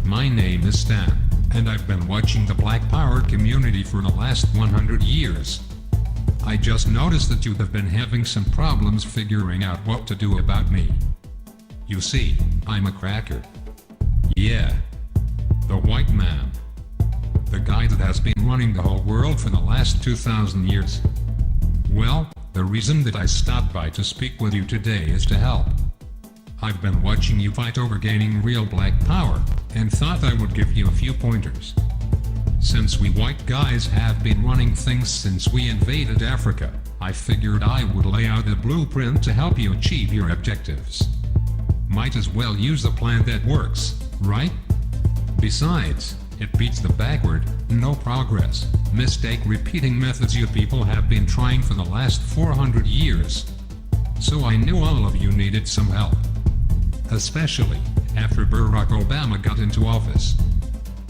My name is Stan, and I've been watching the Black Power community for the last 100 years. I just noticed that you have been having some problems figuring out what to do about me. You see, I'm a cracker. Yeah. The white man. The guy that has been running the whole world for the last 2,000 years. Well, the reason that I stopped by to speak with you today is to help. I've been watching you fight over gaining real black power, and thought I would give you a few pointers. Since we white guys have been running things since we invaded Africa, I figured I would lay out a blueprint to help you achieve your objectives. Might as well use a plan that works, right? Besides, it beats the backward, no progress, mistake repeating methods you people have been trying for the last 400 years. So I knew all of you needed some help. Especially after Barack Obama got into office.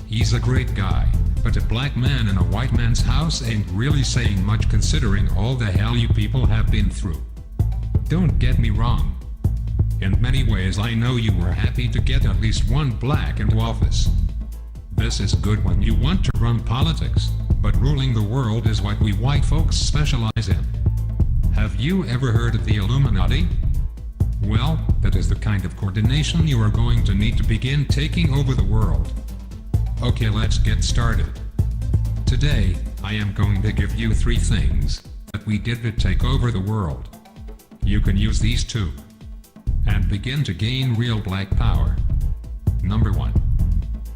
He's a great guy, but a black man in a white man's house ain't really saying much considering all the hell you people have been through. Don't get me wrong. In many ways I know you were happy to get at least one black into office. This is good when you want to run politics, but ruling the world is what we white folks specialize in. Have you ever heard of the Illuminati? Well, that is the kind of coordination you are going to need to begin taking over the world. Okay, let's get started. Today, I am going to give you 3 things that we did to take over the world. You can use these too, and begin to gain real black power. Number 1.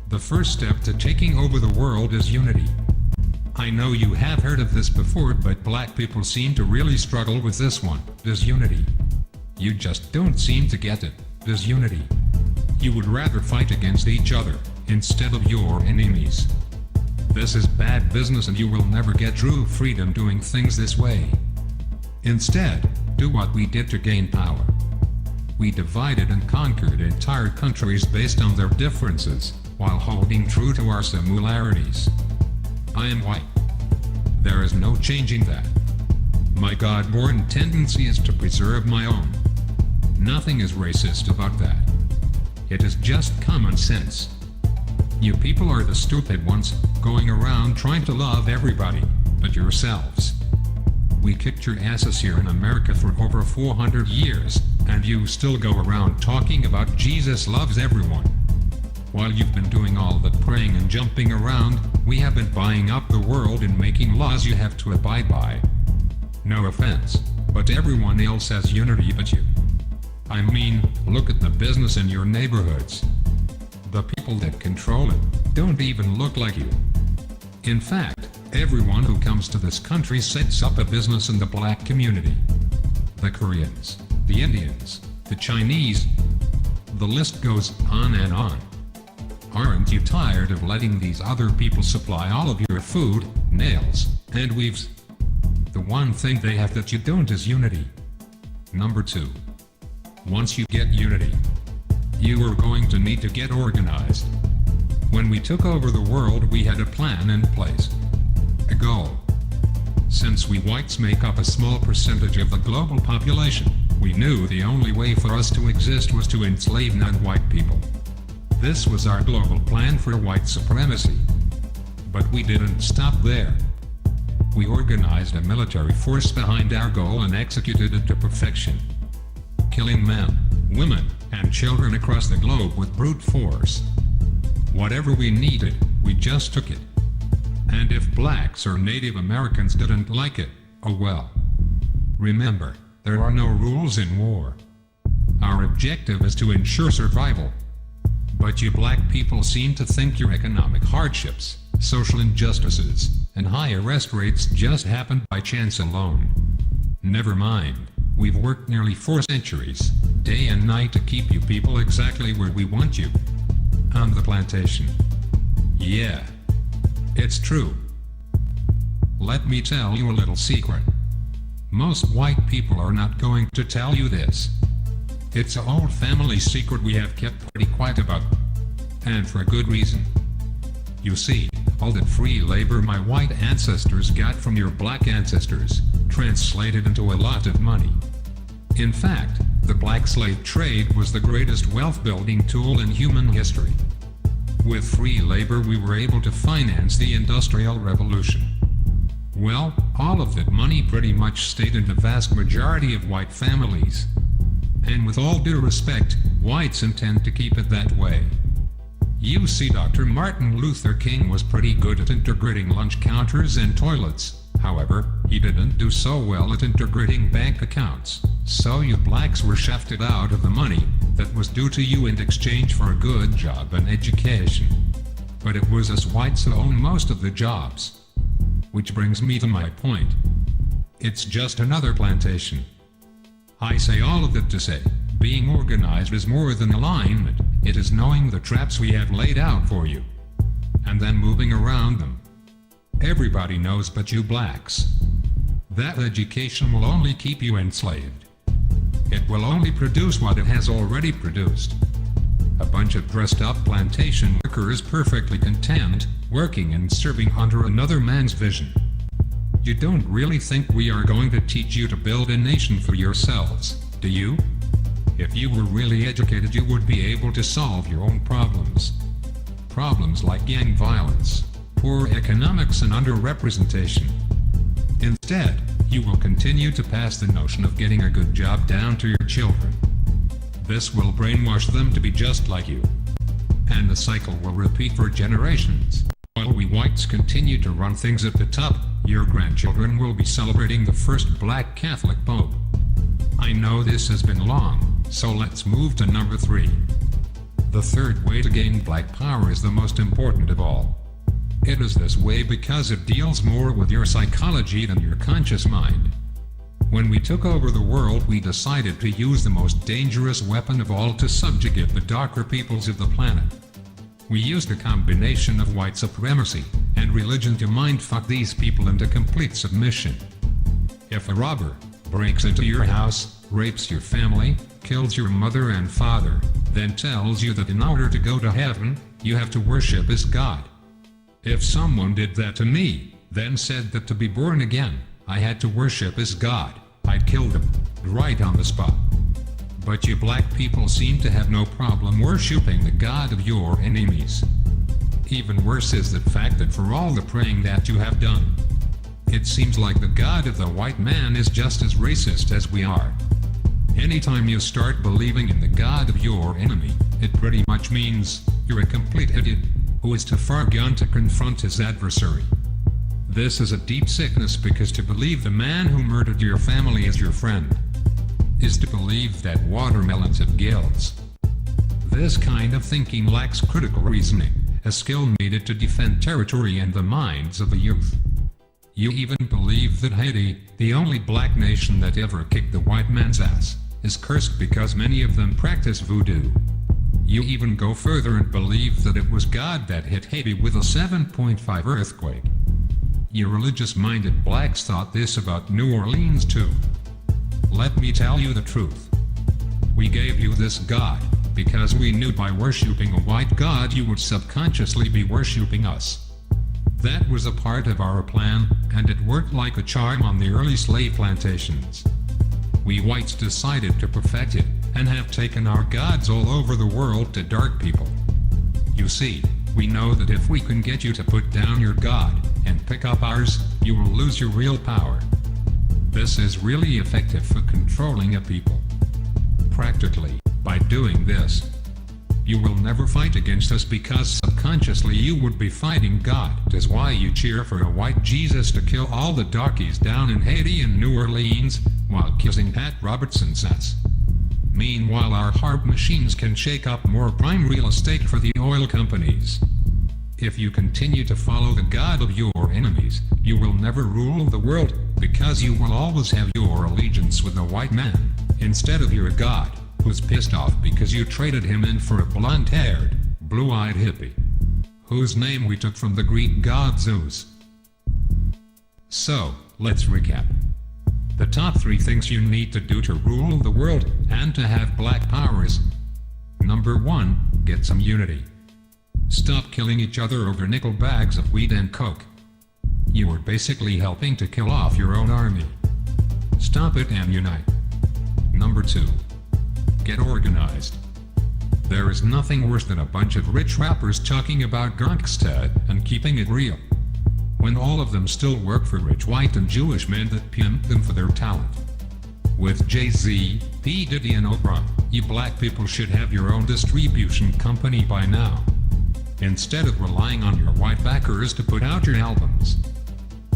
The first step to taking over the world is unity. I know you have heard of this before, but black people seem to really struggle with this one. There's unity. You just don't seem to get it. There's unity. You would rather fight against each other instead of your enemies. This is bad business and you will never get true freedom doing things this way. Instead, do what we did to gain power. We divided and conquered entire countries based on their differences, while holding true to our similarities. I am white. There is no changing that. My God-born tendency is to preserve my own. Nothing is racist about that. It is just common sense. You people are the stupid ones, going around trying to love everybody, but yourselves. We kicked your asses here in America for over 400 years, and you still go around talking about Jesus loves everyone. While you've been doing all that praying and jumping around, we have been buying up the world and making laws you have to abide by. No offense, but everyone else has unity but you. I mean, look at the business in your neighborhoods. The people that control it don't even look like you. In fact, everyone who comes to this country sets up a business in the black community. The Koreans, the Indians, the Chinese. The list goes on and on. Aren't you tired of letting these other people supply all of your food, nails, and weaves? The one thing they have that you don't is unity. Number 2. Once you get unity, you are going to need to get organized. When we took over the world, we had a plan in place. A goal. Since we whites make up a small percentage of the global population, we knew the only way for us to exist was to enslave non-white people. This was our global plan for white supremacy. But we didn't stop there. We organized a military force behind our goal and executed it to perfection. Killing men, women, and children across the globe with brute force. Whatever we needed, we just took it. And if blacks or Native Americans didn't like it, oh well. Remember, there are no rules in war. Our objective is to ensure survival. But you black people seem to think your economic hardships, social injustices, and high arrest rates just happened by chance alone. Never mind, we've worked nearly 4 centuries, day and night to keep you people exactly where we want you. On the plantation. Yeah. It's true. Let me tell you a little secret. Most white people are not going to tell you this. It's an old family secret we have kept pretty quiet about. And for a good reason. You see, all that free labor my white ancestors got from your black ancestors, translated into a lot of money. In fact, the black slave trade was the greatest wealth-building tool in human history. With free labor we were able to finance the Industrial Revolution. Well, all of that money pretty much stayed in the vast majority of white families. And with all due respect, whites intend to keep it that way. You see, Dr. Martin Luther King was pretty good at integrating lunch counters and toilets. However, he didn't do so well at integrating bank accounts. So you blacks were shafted out of the money that was due to you in exchange for a good job and education. But it was us whites who owned most of the jobs. Which brings me to my point. It's just another plantation. I say all of it to say, being organized is more than alignment. It is knowing the traps we have laid out for you, and then moving around them. Everybody knows but you blacks. That education will only keep you enslaved. It will only produce what it has already produced. A bunch of dressed up plantation workers perfectly content, working and serving under another man's vision. You don't really think we are going to teach you to build a nation for yourselves, do you? If you were really educated, you would be able to solve your own problems. Problems like gang violence, poor economics and underrepresentation. Instead, you will continue to pass the notion of getting a good job down to your children. This will brainwash them to be just like you. And the cycle will repeat for generations. While we whites continue to run things at the top, your grandchildren will be celebrating the first black Catholic Pope. I know this has been long, so let's move to number 3. The third way to gain black power is the most important of all. It is this way because it deals more with your psychology than your conscious mind. When we took over the world, we decided to use the most dangerous weapon of all to subjugate the darker peoples of the planet. We used a combination of white supremacy and religion to mindfuck these people into complete submission. If a robber breaks into your house, rapes your family, kills your mother and father, then tells you that in order to go to heaven, you have to worship his God. If someone did that to me, then said that to be born again, I had to worship his God, I'd kill them, right on the spot. But you black people seem to have no problem worshipping the God of your enemies. Even worse is the fact that for all the praying that you have done, it seems like the God of the white man is just as racist as we are. Anytime you start believing in the God of your enemy, it pretty much means you're a complete idiot who is too far gone to confront his adversary. This is a deep sickness because to believe the man who murdered your family is your friend is to believe that watermelons have gills. This kind of thinking lacks critical reasoning, a skill needed to defend territory and the minds of the youth. You even believe that Haiti, the only black nation that ever kicked the white man's ass, is cursed because many of them practice voodoo. You even go further and believe that it was God that hit Haiti with a 7.5 earthquake. You religious-minded blacks thought this about New Orleans too. Let me tell you the truth. We gave you this God because we knew by worshipping a white God you would subconsciously be worshipping us. That was a part of our plan, and it worked like a charm on the early slave plantations. We whites decided to perfect it, and have taken our gods all over the world to dark people. You see, we know that if we can get you to put down your God, and pick up ours, you will lose your real power. This is really effective for controlling a people. Practically, by doing this, you will never fight against us because subconsciously you would be fighting God. That is why you cheer for a white Jesus to kill all the darkies down in Haiti and New Orleans, while kissing Pat Robertson's ass. Meanwhile, our harp machines can shake up more prime real estate for the oil companies. If you continue to follow the God of your enemies, you will never rule the world, because you will always have your allegiance with the white man, instead of your God, who's pissed off because you traded him in for a blonde-haired, blue-eyed hippie, whose name we took from the Greek god Zeus. So, let's recap. The top 3 things you need to do to rule the world and to have black powers. Number 1, get some unity. Stop killing each other over nickel bags of weed and coke. You are basically helping to kill off your own army. Stop it and unite. Number 2, get organized. There is nothing worse than a bunch of rich rappers talking about gangsta and keeping it real, when all of them still work for rich white and Jewish men that pimp them for their talent. With Jay-Z, P. Diddy and Oprah, you black people should have your own distribution company by now, instead of relying on your white backers to put out your albums.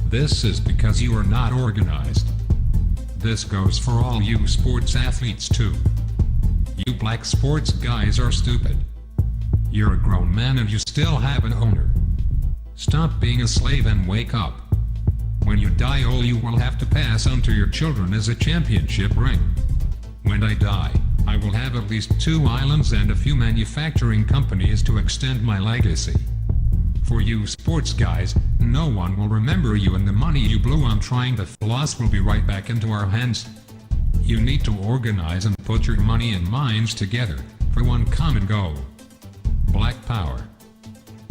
This is because you are not organized. This goes for all you sports athletes too. You black sports guys are stupid. You're a grown man and you still have an owner. Stop being a slave and wake up. When you die, all you will have to pass on to your children is a championship ring. When I die, I will have at least 2 islands and a few manufacturing companies to extend my legacy. For you sports guys, no one will remember you, and the money you blew on trying to floss will be right back into our hands. You need to organize and put your money and minds together for one common goal: Black Power.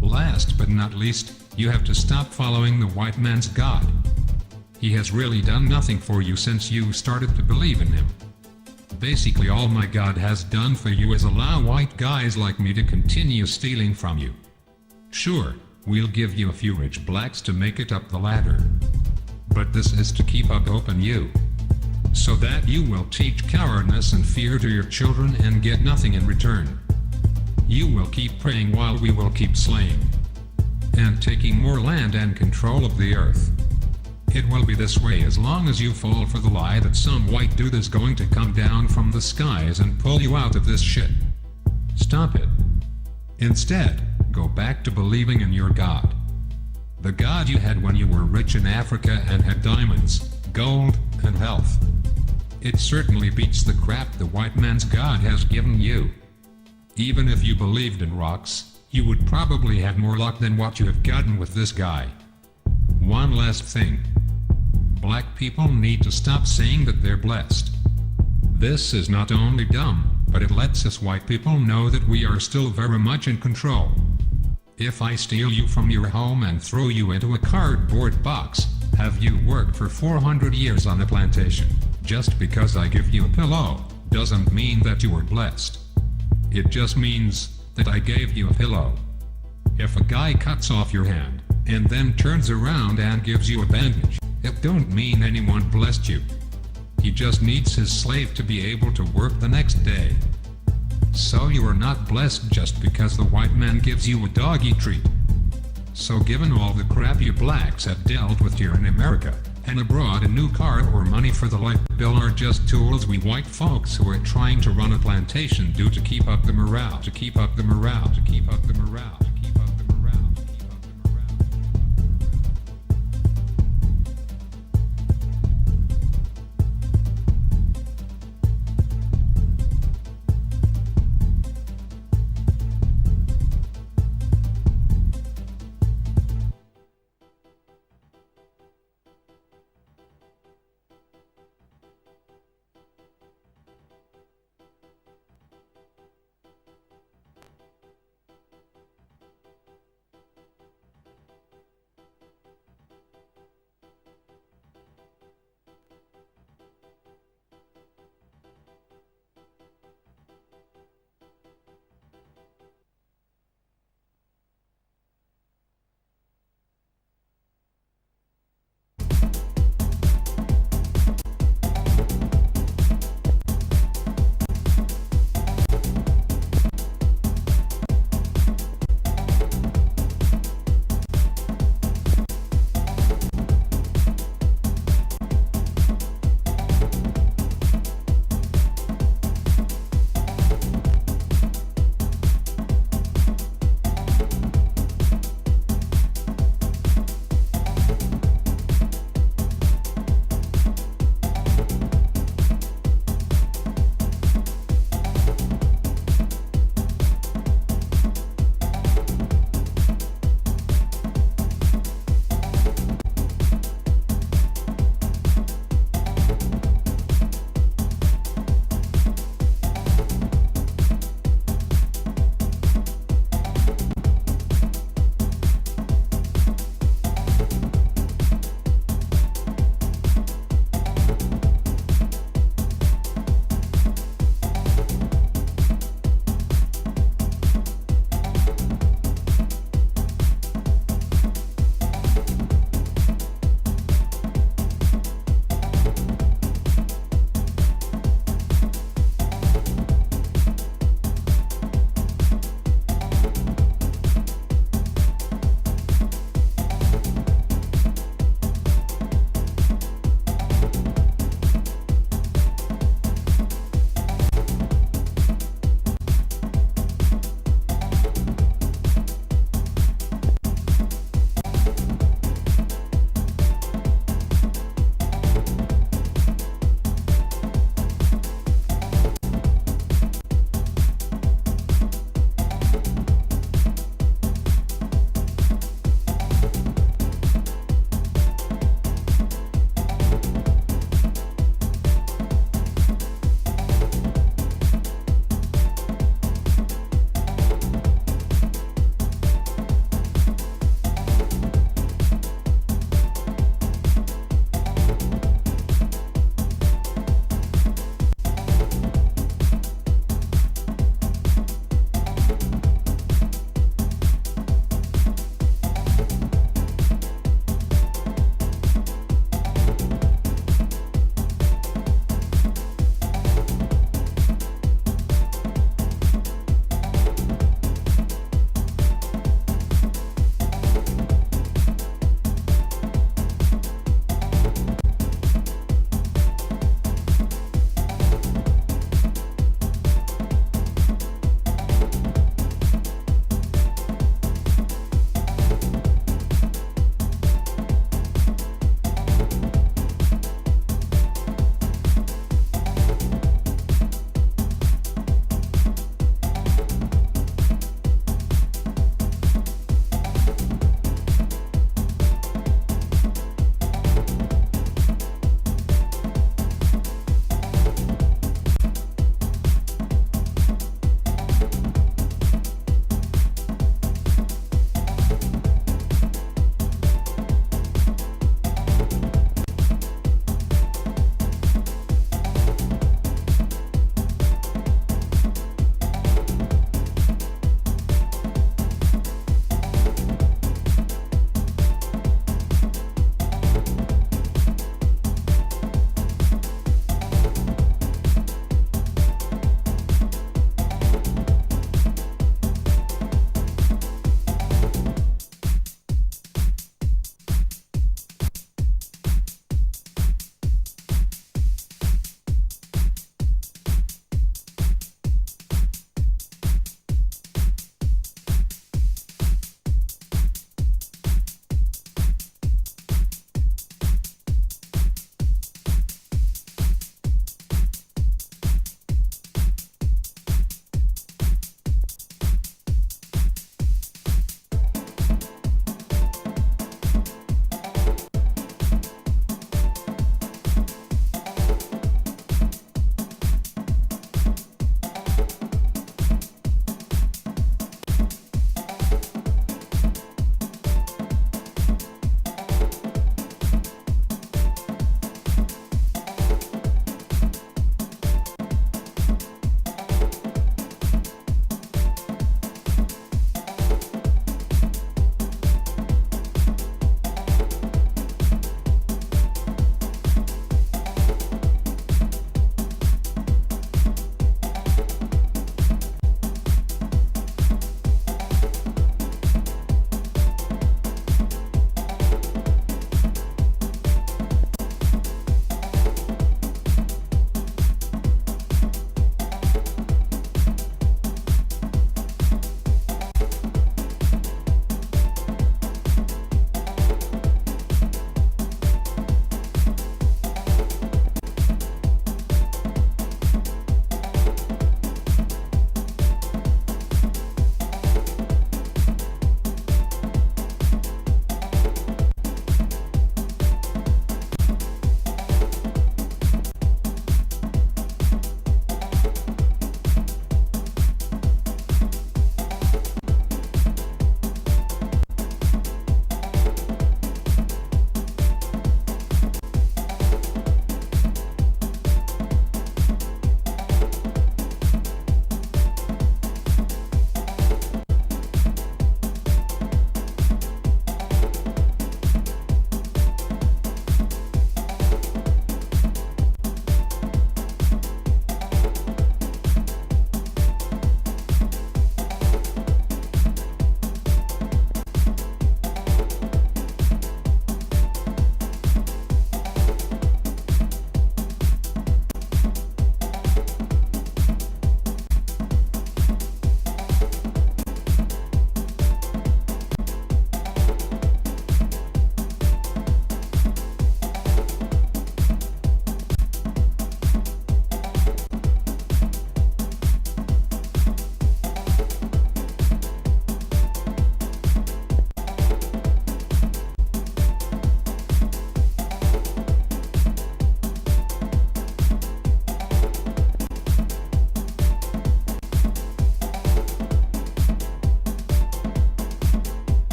Last but not least, you have to stop following the white man's God. He has really done nothing for you since you started to believe in him. Basically, all my God has done for you is allow white guys like me to continue stealing from you. Sure, we'll give you a few rich blacks to make it up the ladder, but this is to keep up hope in you, so that you will teach cowardness and fear to your children and get nothing in return. You will keep praying while we will keep slaying and taking more land and control of the earth. It will be this way as long as you fall for the lie that some white dude is going to come down from the skies and pull you out of this shit. Stop it. Instead, go back to believing in your God. The God you had when you were rich in Africa and had diamonds, gold, and health. It certainly beats the crap the white man's God has given you. Even if you believed in rocks, you would probably have more luck than what you have gotten with this guy. One last thing. Black people need to stop saying that they're blessed. This is not only dumb, but it lets us white people know that we are still very much in control. If I steal you from your home and throw you into a cardboard box, have you worked for 400 years on a plantation? Just because I give you a pillow, doesn't mean that you were blessed. It just means that I gave you a pillow. If a guy cuts off your hand, and then turns around and gives you a bandage, it don't mean anyone blessed you. He just needs his slave to be able to work the next day. So you are not blessed just because the white man gives you a doggy treat. So given all the crap you blacks have dealt with here in America, and abroad, a new car or money for the light bill are just tools we white folks who are trying to run a plantation do to keep up the morale, to keep up the morale, to keep up the morale, to keep